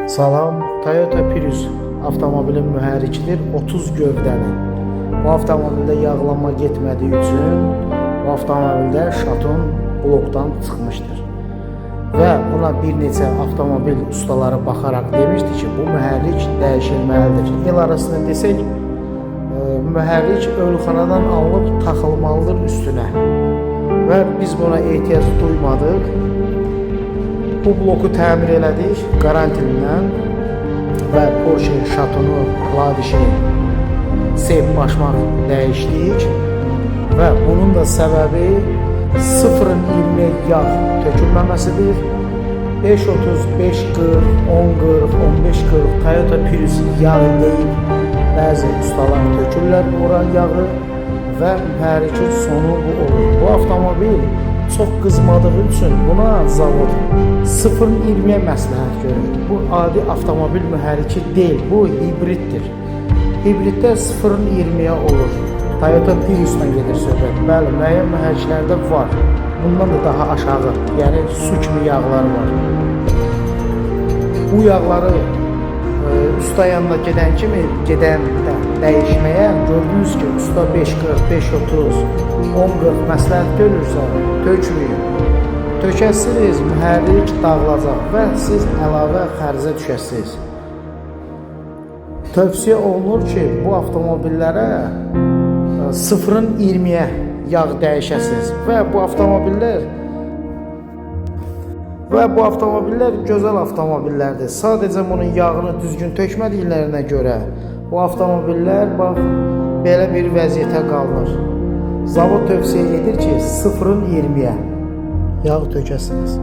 Salam, Toyota Prius avtomobilin mühərrikidir, 30 gövdəli. Bu avtomobildə yağlanma getmədiyi üçün bu avtomobildə şaton blokdan çıxmışdır. Və buna bir neçə avtomobil ustaları baxaraq demişdi ki, bu mühərrik dəyişilməlidir. El arasında desək, mühərrik ölxanadan alınıb taxılmalıdır üstünə. Və biz buna ehtiyac duymadıq. Bu bloku təmir elədik garantilindən və Porsche şatonu, kladişini, seyf başmaq dəyişdik və bunun da səbəbi 0-20 yağ tökülməməsidir. 5-30, 5-40, 10-40, 15-40 Toyota Prius yağı deyib bəzi ustalar tökürlər ora yağı və mühərrikin sonu bu olur. Bu avtomobil çox qızmadığı üçün buna zavod 0-20-yə məsləhət görür. Bu adi avtomobil mühərriki deyil, bu hibriddir. Hibriddə 0-20-yə olur. Toyota Prius'dan gedir söhbət. Bəli, müəyyən mühərriklərdə var. Bundan da daha aşağı, yəni su kimi yağlar var. Bu yağları usta yanına gedəndə dəyişməyə gördünüz ki, usta 5-40, 5-30, 10-40 məsləhət görürsə, tökməyin. Tökəsiniz, mühərrik dağılacaq və siz əlavə xərcə düşəsiniz. Tövsiyə olunur ki, bu avtomobillərə 0-20-yə yağ dəyişəsiniz və bu avtomobillər gözəl avtomobillərdir. Sadəcə bunun yağını düzgün tökmədiklərinə görə bu avtomobillər bax belə bir vəziyyətə qalır. Zavod tövsiyə edir ki, 0-20-yə yağ tökəsiniz.